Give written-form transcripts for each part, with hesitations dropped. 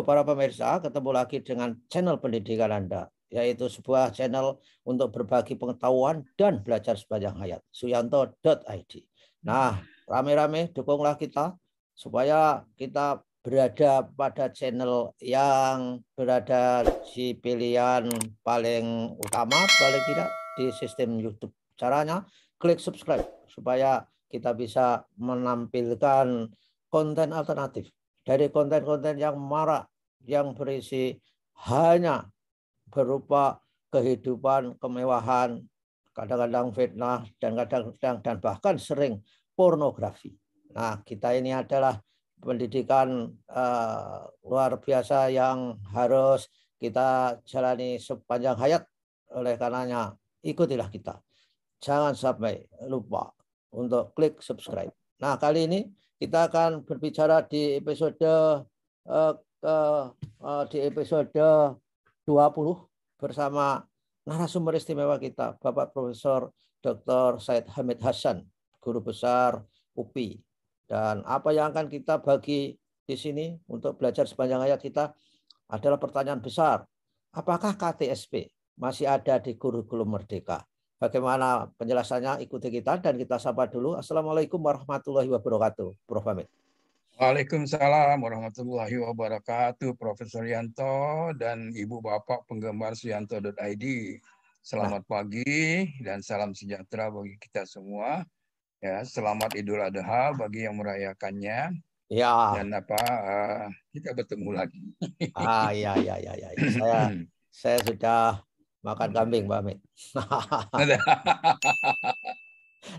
Halo para pemirsa, ketemu lagi dengan channel pendidikan Anda, yaitu sebuah channel untuk berbagi pengetahuan dan belajar sepanjang hayat, suyanto.id. Nah, rame-rame dukunglah kita supaya kita berada pada channel yang berada di pilihan paling utama, paling tidak di sistem YouTube. Caranya klik subscribe supaya kita bisa menampilkan konten alternatif dari konten-konten yang marak, yang berisi hanya berupa kehidupan, kemewahan, kadang-kadang fitnah, dan kadang-kadang dan bahkan sering pornografi. Nah, kita ini adalah pendidikan luar biasa yang harus kita jalani sepanjang hayat. Oleh karenanya, ikutilah kita. Jangan sampai lupa untuk klik subscribe. Nah, kali ini kita akan berbicara di episode di episode 20 bersama narasumber istimewa kita, Bapak Profesor Dr. Said Hamid Hasan, Guru Besar UPI. Dan apa yang akan kita bagi di sini untuk belajar sepanjang hayat kita adalah pertanyaan besar. Apakah KTSP masih ada di kurikulum Merdeka? Bagaimana penjelasannya? Ikuti kita dan kita sapa dulu. Assalamualaikum warahmatullahi wabarakatuh, Prof. Hamid. Waalaikumsalam warahmatullahi wabarakatuh, Profesor Yanto dan Ibu Bapak penggemar suyanto.id. Selamat pagi dan salam sejahtera bagi kita semua. Ya, selamat Idul Adha bagi yang merayakannya. Ya. Dan kita bertemu lagi. Ya. Saya sudah makan kambing, Pak Hamid.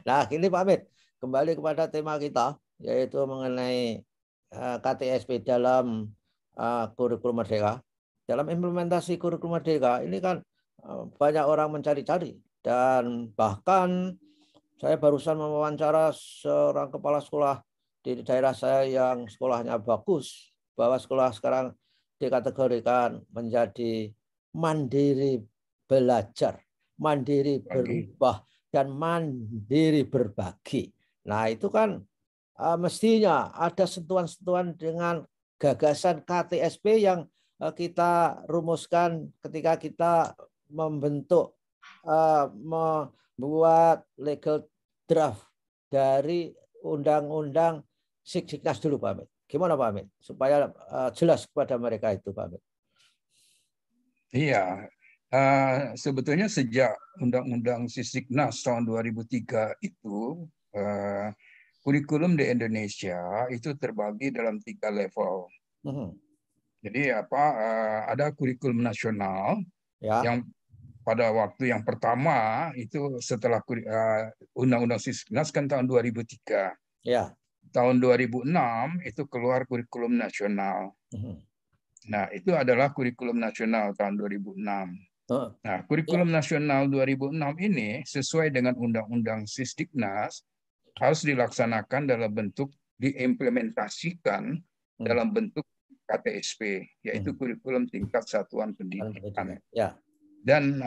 Nah, gini Pak Hamid, kembali kepada tema kita, yaitu mengenai KTSP dalam kurikulum Merdeka. Dalam implementasi kurikulum Merdeka, ini kan banyak orang mencari-cari. Dan bahkan saya barusan mewawancara seorang kepala sekolah di daerah saya yang sekolahnya bagus, bahwa sekolah sekarang dikategorikan menjadi mandiri belajar, mandiri berubah, dan mandiri berbagi. Nah, itu kan mestinya ada sentuhan-sentuhan dengan gagasan KTSP yang kita rumuskan ketika kita membentuk, membuat legal draft dari undang-undang Siknas dulu, Pak Hamid. Gimana Pak Hamid? Supaya jelas kepada mereka itu, Pak Hamid. Iya, sebetulnya sejak Undang-Undang Sisiknas tahun 2003 itu, kurikulum di Indonesia itu terbagi dalam 3 level. Jadi ada kurikulum nasional yang pada waktu yang pertama itu setelah Undang-Undang Sisiknas kan tahun 2003. Ya. Tahun 2006 itu keluar kurikulum nasional. Nah, itu adalah kurikulum nasional tahun 2006. Nah, kurikulum nasional 2006 ini sesuai dengan Undang-Undang Sisdiknas harus dilaksanakan dalam bentuk diimplementasikan dalam bentuk KTSP, yaitu kurikulum tingkat satuan pendidikan. Dan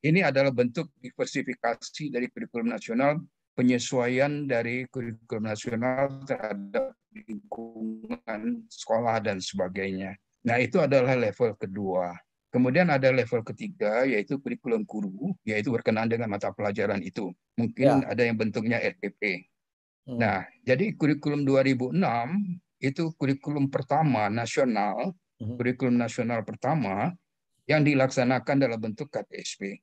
ini adalah bentuk diversifikasi dari kurikulum nasional, penyesuaian dari kurikulum nasional terhadap lingkungan sekolah dan sebagainya. Nah, itu adalah level kedua. Kemudian ada level ketiga, yaitu kurikulum guru, yaitu berkenaan dengan mata pelajaran itu. Mungkin ada yang bentuknya RPP. Nah, jadi kurikulum 2006 itu kurikulum pertama nasional, kurikulum nasional pertama yang dilaksanakan dalam bentuk KTSP.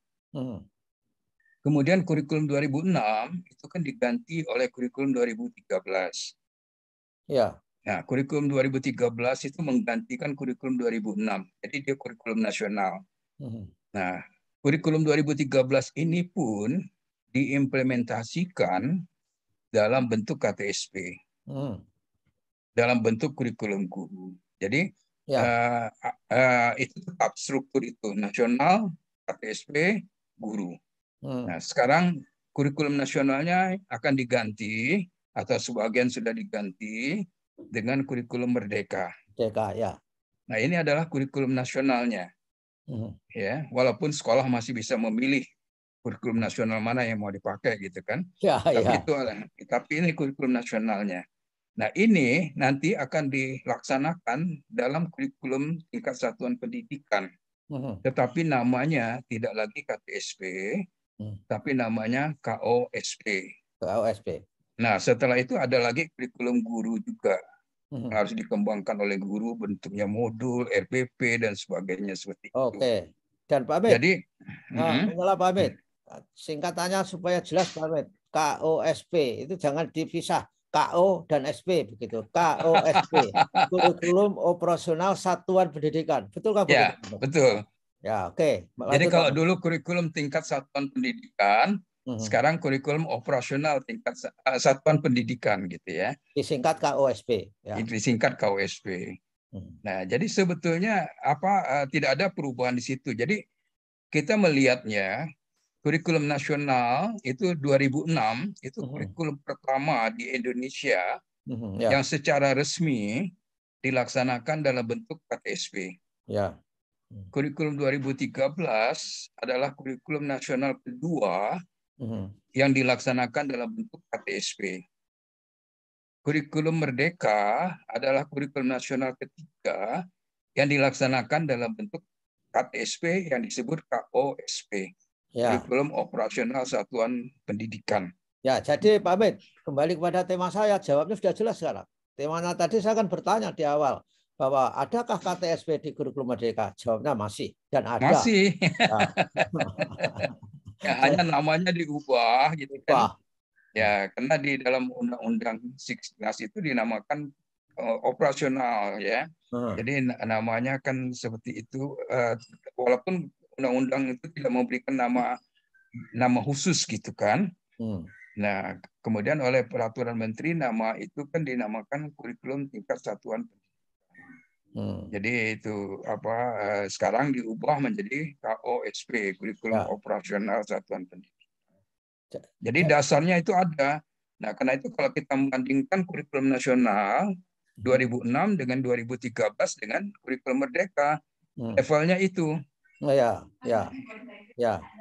Kemudian kurikulum 2006 itu kan diganti oleh kurikulum 2013. Ya. Nah, kurikulum 2013 itu menggantikan kurikulum 2006. Jadi dia kurikulum nasional. Nah, kurikulum 2013 ini pun diimplementasikan dalam bentuk KTSP. Dalam bentuk kurikulum guru. Jadi itu tetap struktur itu, nasional, KTSP, guru. Nah, sekarang kurikulum nasionalnya akan diganti atau sebagian sudah diganti dengan kurikulum Merdeka. Nah, ini adalah kurikulum nasionalnya. Ya, walaupun sekolah masih bisa memilih kurikulum nasional mana yang mau dipakai gitu kan. Tapi ini kurikulum nasionalnya. Nah, ini nanti akan dilaksanakan dalam kurikulum tingkat satuan pendidikan. Tetapi namanya tidak lagi KTSP, tapi namanya KOSP. KOSP. Nah, setelah itu ada lagi kurikulum guru juga. Harus dikembangkan oleh guru, bentuknya modul, RPP, dan sebagainya seperti itu. Oke. Dan Pak Hamid, Jadi, Pak Hamid, singkatannya supaya jelas Pak Hamid, KOSP itu jangan dipisah. KO dan SP begitu. KOSP, Kurikulum Operasional Satuan Pendidikan. Betulkah begitu? ya, betul. Ya, oke. Jadi kalau dulu kurikulum tingkat satuan pendidikan, sekarang kurikulum operasional tingkat satuan pendidikan gitu ya. Disingkat KOSP. Ya. Disingkat KOSP. Nah, jadi sebetulnya tidak ada perubahan di situ. Jadi kita melihatnya kurikulum nasional itu 2006 itu kurikulum pertama di Indonesia yang secara resmi dilaksanakan dalam bentuk KTSP. Ya. Kurikulum 2013 adalah kurikulum nasional kedua yang dilaksanakan dalam bentuk KTSP. Kurikulum Merdeka adalah kurikulum nasional ketiga yang dilaksanakan dalam bentuk KTSP yang disebut KOSP. Ya. Kurikulum Operasional Satuan Pendidikan. Ya, jadi Pak Hamid, kembali kepada tema saya, jawabnya sudah jelas sekarang. Temanya tadi saya akan bertanya di awal, bahwa adakah KTSP di kurikulum Merdeka? Jawabnya masih dan ada. Masih. Ya, hanya namanya diubah gitu kan. Ya, karena di dalam Undang-Undang 16 itu dinamakan operasional ya. Jadi namanya kan seperti itu, walaupun undang-undang itu tidak memberikan nama khusus gitu kan. Nah, kemudian oleh peraturan menteri nama itu kan dinamakan kurikulum tingkat satuan pendidikan. Jadi itu sekarang diubah menjadi KOSP, kurikulum operasional satuan pendidikan. Jadi dasarnya itu ada. Nah, karena itu kalau kita membandingkan kurikulum nasional 2006 dengan 2013 dengan kurikulum Merdeka, levelnya itu.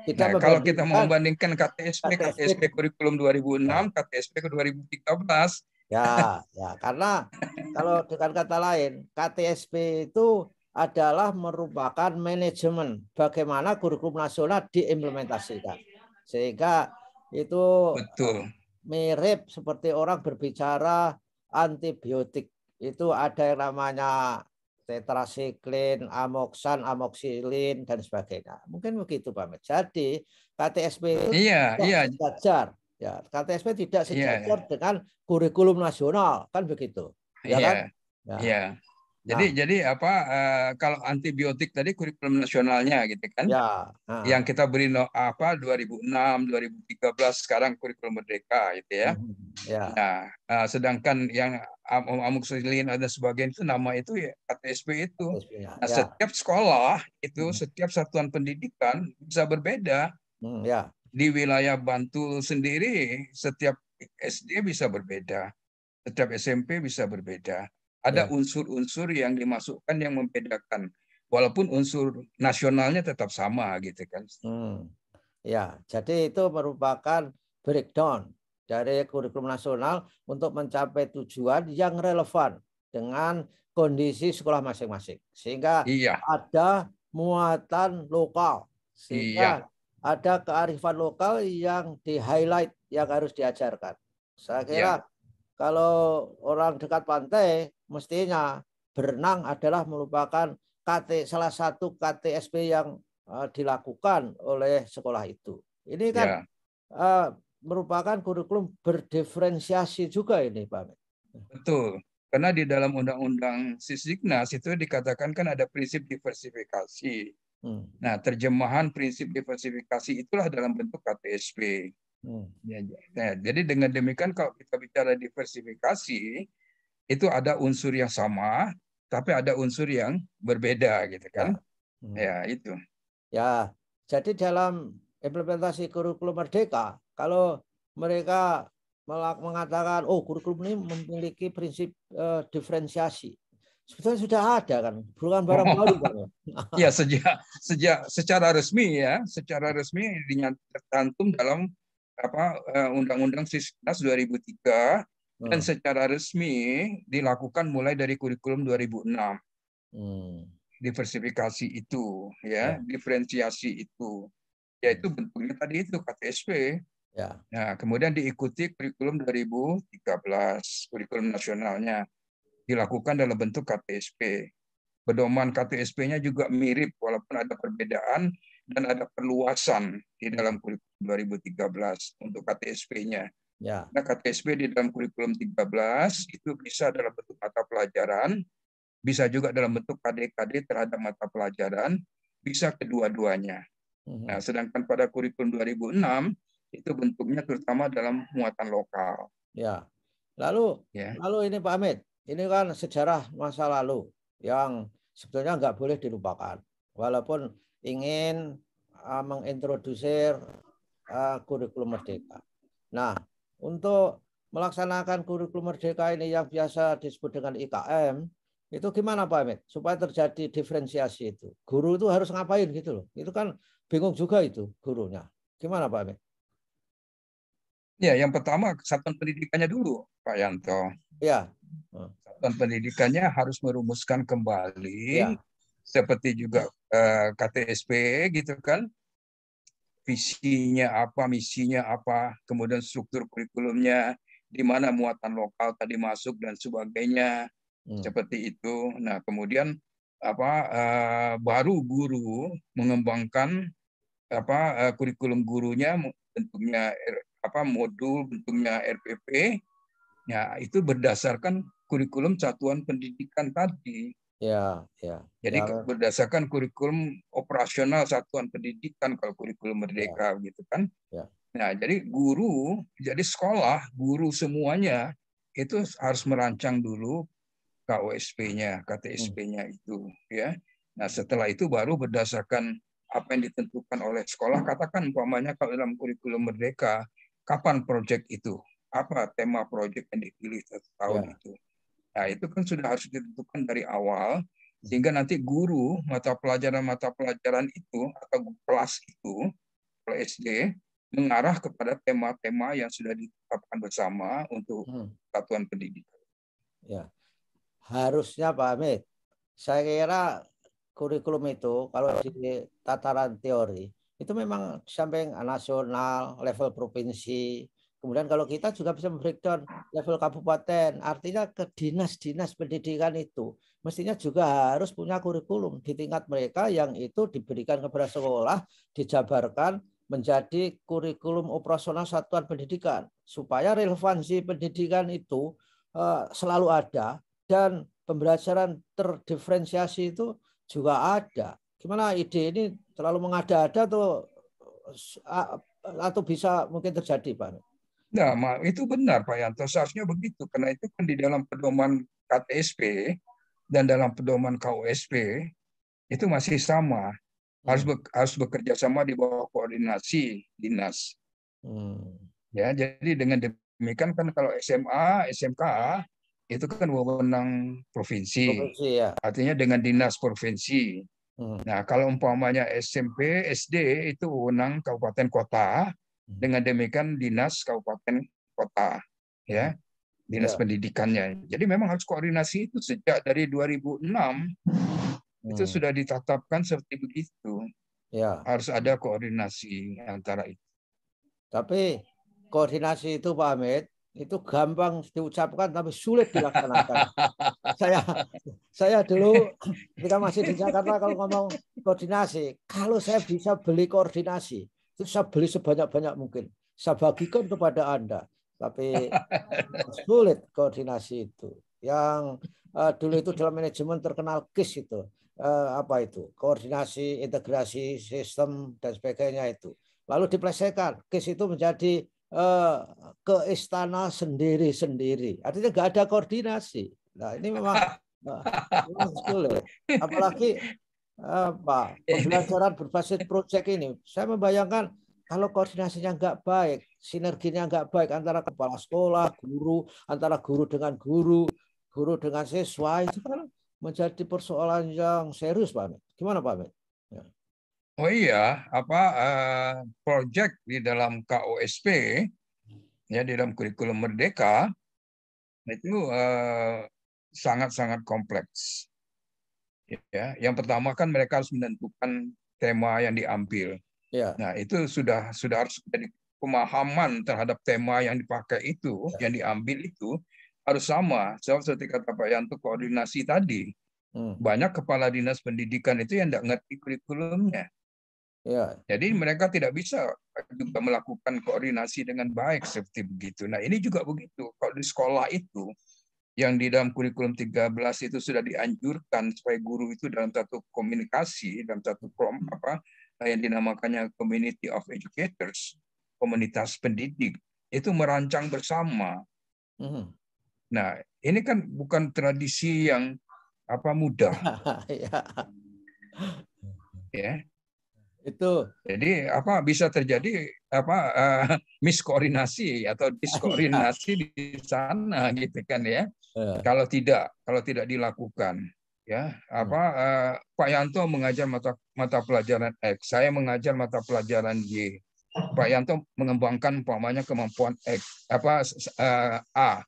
Kita kalau kita membandingkan KTSP kurikulum 2006, KTSP ke 2013. Ya, karena kalau dengan kata lain, KTSP itu adalah merupakan manajemen bagaimana kurikulum nasional diimplementasikan. Sehingga itu betul mirip seperti orang berbicara antibiotik. Itu ada yang namanya tetrasiklin, amoksan, amoksilin, dan sebagainya. Mungkin begitu, Pak Ahmed. Jadi KTSP itu sejajar. Ya, KTSP tidak sejajar dengan kurikulum nasional, kan begitu. Ya kan? Iya. Jadi kalau antibiotik tadi kurikulum nasionalnya gitu kan. Ya. Yang kita beri 2006, 2013 sekarang kurikulum Merdeka gitu ya. Nah, sedangkan yang amoxicillin dan sebagainya itu nama itu ya KTSP itu. Nah, setiap sekolah itu setiap satuan pendidikan bisa berbeda. Di wilayah Bantul sendiri setiap SD bisa berbeda, setiap SMP bisa berbeda. Ada unsur-unsur yang dimasukkan yang membedakan, walaupun unsur nasionalnya tetap sama gitu kan. Ya, jadi itu merupakan breakdown dari kurikulum nasional untuk mencapai tujuan yang relevan dengan kondisi sekolah masing-masing, sehingga ada muatan lokal, sehingga ada kearifan lokal yang di-highlight yang harus diajarkan. Saya kira kalau orang dekat pantai mestinya berenang adalah merupakan salah satu KTSP yang dilakukan oleh sekolah itu. Ini kan merupakan kurikulum berdiferensiasi juga ini, Pak. Betul. Karena di dalam Undang-Undang Sisdiknas itu dikatakan kan ada prinsip diversifikasi. Nah, terjemahan prinsip diversifikasi itulah dalam bentuk KTSP. Nah, jadi dengan demikian kalau kita bicara diversifikasi, itu ada unsur yang sama, tapi ada unsur yang berbeda, gitu kan? Ya, itu. Ya, jadi dalam implementasi kurikulum Merdeka, kalau mereka mengatakan, oh kurikulum ini memiliki prinsip diferensiasi, sebetulnya sudah ada kan, bukan barang baru kan? Ya, secara resmi dicantum dalam Undang-Undang Sisdiknas 2003 dan secara resmi dilakukan mulai dari kurikulum 2006. Diversifikasi itu, ya, diferensiasi itu, yaitu bentuknya tadi itu KTSP. Nah, kemudian diikuti kurikulum 2013, kurikulum nasionalnya dilakukan dalam bentuk KTSP. Pedoman KTSP-nya juga mirip walaupun ada perbedaan dan ada perluasan di dalam kurikulum 2013 untuk KTSP-nya. Nah, KTSP di dalam kurikulum 13 itu bisa dalam bentuk mata pelajaran, bisa juga dalam bentuk KD-KD terhadap mata pelajaran, bisa kedua-duanya. Nah, sedangkan pada kurikulum 2006 itu bentuknya terutama dalam muatan lokal. Ya. Lalu ini Pak Hamid, ini kan sejarah masa lalu yang sebetulnya nggak boleh dilupakan. Walaupun ingin mengintrodusir kurikulum merdeka. Nah, untuk melaksanakan kurikulum merdeka ini yang biasa disebut dengan IKM, itu gimana Pak Hamid? Supaya terjadi diferensiasi itu. Guru itu harus ngapain gitu loh. Itu kan bingung juga itu gurunya. Gimana Pak Hamid? Ya, yang pertama satuan pendidikannya dulu, Pak Yanto. Ya. Satuan pendidikannya harus merumuskan kembali, seperti juga KTSP gitu kan, visinya apa, misinya apa, kemudian struktur kurikulumnya, di mana muatan lokal tadi masuk dan sebagainya, seperti itu. Nah, kemudian baru guru mengembangkan kurikulum gurunya, bentuknya modul, bentuknya RPP. Ya, itu berdasarkan kurikulum satuan pendidikan tadi. Jadi berdasarkan kurikulum operasional satuan pendidikan kalau kurikulum merdeka gitu kan. Nah, jadi jadi sekolah, guru semuanya itu harus merancang dulu KOSP-nya, KTSP-nya itu, ya. Nah, setelah itu baru berdasarkan apa yang ditentukan oleh sekolah, katakan umpamanya kalau dalam kurikulum merdeka, kapan proyek itu, apa tema proyek yang dipilih satu tahun itu. Nah, itu kan sudah harus ditentukan dari awal, sehingga nanti guru mata pelajaran itu atau kelas itu, SD, mengarah kepada tema-tema yang sudah ditetapkan bersama untuk satuan pendidikan. Ya. Harusnya Pak Hamid, saya kira kurikulum itu kalau di tataran teori itu memang sampai nasional, level provinsi. Kemudian kalau kita juga bisa membreakdown level kabupaten, artinya ke dinas-dinas pendidikan itu mestinya juga harus punya kurikulum di tingkat mereka yang itu diberikan kepada sekolah, dijabarkan menjadi kurikulum operasional satuan pendidikan supaya relevansi pendidikan itu selalu ada dan pembelajaran terdiferensiasi itu juga ada. Gimana ide ini terlalu mengada-ada atau bisa mungkin terjadi, Pak? Nah, itu benar Pak Yanto, seharusnya begitu. Karena itu kan di dalam pedoman KTSP dan dalam pedoman KOSP itu masih sama. Harus bekerja sama di bawah koordinasi dinas. Ya, jadi dengan demikian kan kalau SMA, SMK itu kan wewenang provinsi. Artinya dengan dinas provinsi. Nah, kalau umpamanya SMP, SD itu wewenang kabupaten kota, dengan demikian dinas kabupaten kota, ya, dinas pendidikannya. Jadi memang harus koordinasi itu sejak dari 2006 itu sudah ditetapkan seperti begitu. Harus ada koordinasi antara itu. Tapi koordinasi itu Pak Hamid itu gampang diucapkan tapi sulit dilaksanakan. saya dulu ketika masih di Jakarta kalau ngomong koordinasi, kalau saya bisa beli koordinasi, itu saya beli sebanyak-banyak mungkin. Saya bagikan kepada Anda. Tapi sulit koordinasi itu. Yang dulu itu dalam manajemen terkenal KIS itu. Apa itu? Koordinasi, integrasi, sistem, dan sebagainya itu. Lalu diplesetkan. KIS itu menjadi ke istana sendiri-sendiri. Artinya nggak ada koordinasi. Nah, ini memang sulit. Apalagi pembelajaran berbasis proyek ini. Saya membayangkan kalau koordinasinya nggak baik, sinerginya nggak baik antara kepala sekolah, guru, antara guru dengan guru dengan siswa, itu kan menjadi persoalan yang serius, Pak Hamid. Gimana, Pak Hamid? Ya. Oh iya, proyek di dalam KOSP, ya di dalam kurikulum merdeka itu sangat-sangat kompleks. Ya, yang pertama kan mereka harus menentukan tema yang diambil. Ya. Nah, itu sudah harus jadi pemahaman terhadap tema yang dipakai itu, yang diambil itu harus sama. Seperti kata Pak Yanto, koordinasi tadi. Banyak kepala dinas pendidikan itu yang tidak ngerti kurikulumnya. Ya. Jadi mereka tidak bisa juga melakukan koordinasi dengan baik seperti begitu. Nah, ini juga begitu. Kalau di sekolah itu, yang di dalam kurikulum 13 itu sudah dianjurkan supaya guru itu dalam satu komunikasi, dalam satu yang dinamakannya Community of Educators, komunitas pendidik, itu merancang bersama. Nah, ini kan bukan tradisi yang mudah. Ya. Itu. Jadi bisa terjadi miskoordinasi atau diskoordinasi di sana gitu kan ya. Kalau tidak dilakukan ya Pak Yanto mengajar mata pelajaran X, saya mengajar mata pelajaran Y. Pak Yanto mengembangkan umpamanya kemampuan X A,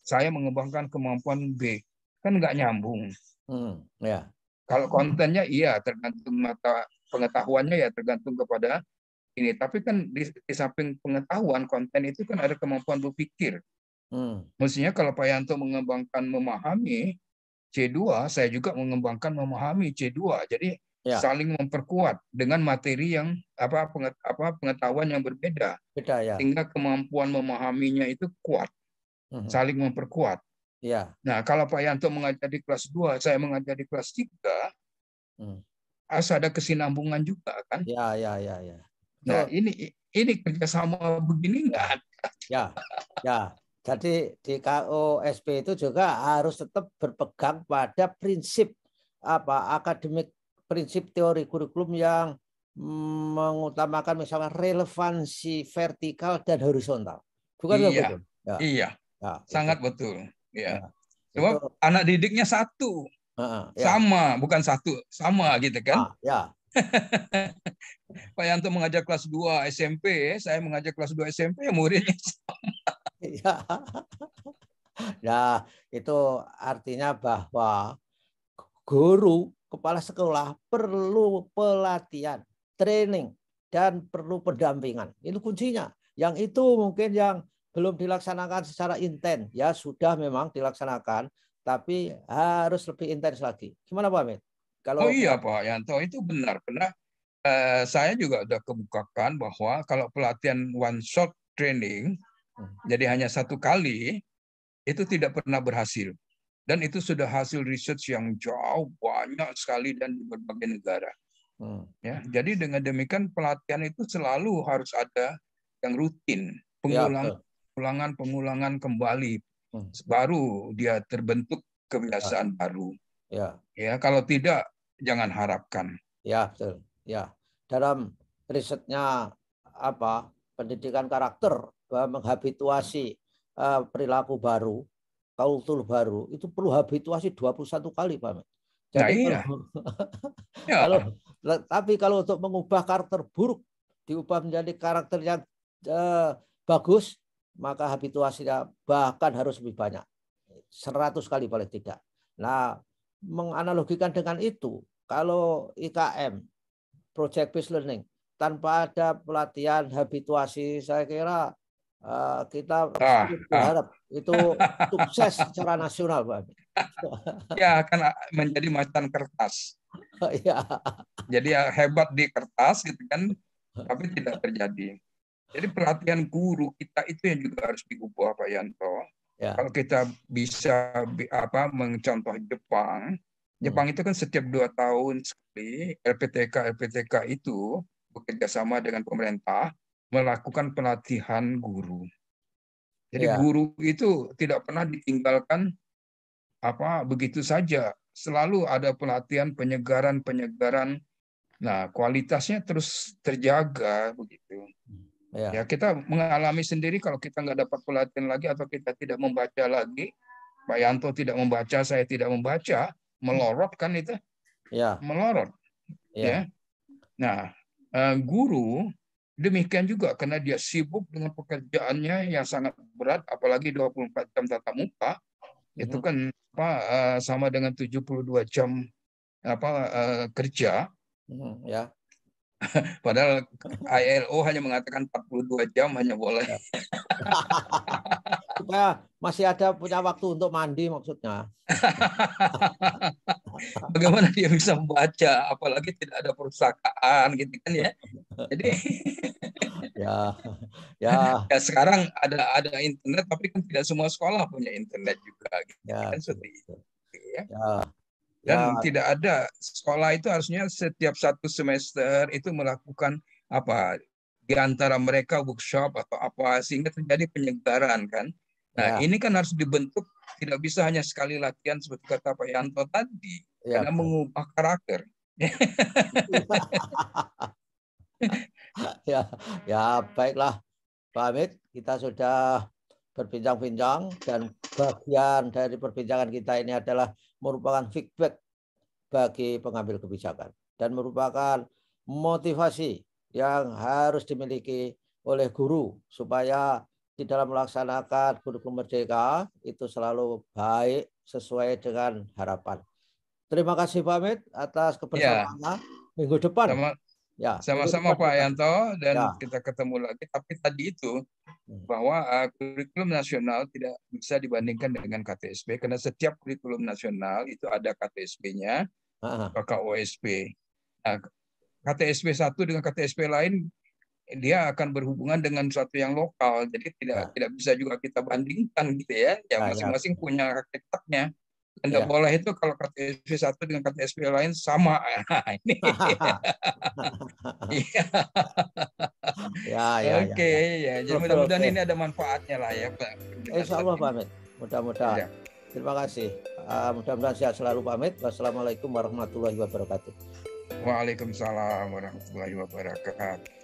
saya mengembangkan kemampuan B, kan nggak nyambung. Ya. Kalau kontennya iya tergantung mata pengetahuannya ya tergantung kepada ini, tapi kan di samping pengetahuan konten itu kan ada kemampuan berpikir. Mestinya kalau Pak Yanto mengembangkan memahami C2, saya juga mengembangkan memahami C2. Jadi saling memperkuat dengan materi yang pengetahuan yang berbeda. Sehingga kemampuan memahaminya itu kuat. Saling memperkuat. Nah, kalau Pak Yanto mengajar di kelas 2, saya mengajar di kelas 3, harus ada kesinambungan juga kan? Ya. Nah, ini kerjasama begini nggak ada. Ya. Jadi di KOSP itu juga harus tetap berpegang pada prinsip akademik, prinsip teori kurikulum yang mengutamakan misalnya relevansi vertikal dan horizontal. Bukan begitu? Iya. Sangat betul. Ya. Sebab itu, anak didiknya satu. Sama, bukan satu, sama gitu kan? Pak Yanto mengajar kelas 2 SMP, saya mengajar kelas 2 SMP, muridnya sama. Nah, itu artinya bahwa guru, kepala sekolah perlu pelatihan, training, dan perlu pendampingan. Itu kuncinya. Yang itu mungkin yang belum dilaksanakan secara intens. Ya sudah memang dilaksanakan, tapi harus lebih intens lagi. Gimana Pak Amit? Oh iya Pak Yanto, itu benar. Saya juga sudah kebukakan bahwa kalau pelatihan one shot training, jadi hanya satu kali, itu tidak pernah berhasil. Dan itu sudah hasil research yang jauh banyak sekali dan di berbagai negara. Ya, jadi dengan demikian pelatihan itu selalu harus ada yang rutin, pengulangan kembali, baru dia terbentuk kebiasaan baru. Ya, kalau tidak jangan harapkan. Ya, betul. Ya, dalam risetnya pendidikan karakter menghabituasi perilaku baru, kultur baru itu perlu habituasi 21 kali, Pak. Jadi tapi kalau untuk mengubah karakter buruk diubah menjadi karakter yang bagus, maka habituasinya bahkan harus lebih banyak. 100 kali paling tidak. Nah, menganalogikan dengan itu, kalau IKM, Project Based Learning, tanpa ada pelatihan habituasi, saya kira kita berharap itu sukses secara nasional, Pak. Ya, akan menjadi macan kertas. Jadi ya hebat di kertas gitu kan, tapi tidak terjadi. Jadi pelatihan guru kita itu yang juga harus diubah Pak Yanto. Kalau kita bisa mencontoh Jepang itu kan setiap 2 tahun sekali LPTK itu bekerja sama dengan pemerintah melakukan pelatihan guru. Jadi guru itu tidak pernah ditinggalkan begitu saja. Selalu ada pelatihan, penyegaran. Nah, kualitasnya terus terjaga begitu. Ya, kita mengalami sendiri kalau kita nggak dapat pelatihan lagi atau kita tidak membaca lagi. Pak Yanto tidak membaca, saya tidak membaca, melorot kan itu? Melorot. Ya. Nah, guru Demikian juga karena dia sibuk dengan pekerjaannya yang sangat berat, apalagi 24 jam tatap muka, itu kan sama dengan 72 jam kerja. Ya. Padahal ILO hanya mengatakan 42 jam hanya boleh. Ya. Supaya masih ada punya waktu untuk mandi maksudnya. Bagaimana dia bisa membaca, apalagi tidak ada perpustakaan gitu kan ya. Jadi ya sekarang ada internet, tapi kan tidak semua sekolah punya internet juga gitu. Ya, Kan seperti itu ya. Dan tidak ada sekolah itu harusnya setiap 1 semester itu melakukan di antara mereka workshop atau apa sehingga terjadi penyegaran kan. Nah, ini kan harus dibentuk, tidak bisa hanya sekali latihan seperti kata Pak Yanto tadi, karena mengubah karakter. ya baiklah Pak Hamid, kita sudah berbincang-bincang dan bagian dari perbincangan kita ini adalah merupakan feedback bagi pengambil kebijakan dan merupakan motivasi yang harus dimiliki oleh guru supaya di dalam melaksanakan kurikulum merdeka itu selalu baik sesuai dengan harapan. Terima kasih Pak Hamid atas kebersamaannya. Minggu depan. Sama-sama Pak Yanto, dan kita ketemu lagi. Tapi tadi itu bahwa kurikulum nasional tidak bisa dibandingkan dengan KTSP karena setiap kurikulum nasional itu ada KTSP-nya, KOSP. KTSP 1 dengan KTSP lain dia akan berhubungan dengan sesuatu yang lokal, jadi tidak bisa juga kita bandingkan gitu ya. Masing-masing punya hakikatnya. Tidak boleh itu kalau KTSP 1 dengan KTSP lain sama. Ini. Oke. Jadi mudah-mudahan ini ada manfaatnya lah ya Pak. Insya Allah Pak Hamid. Mudah-mudahan. Terima kasih. Mudah-mudahan sehat selalu Pak Hamid. Wassalamualaikum warahmatullahi wabarakatuh. Waalaikumsalam warahmatullahi wabarakatuh.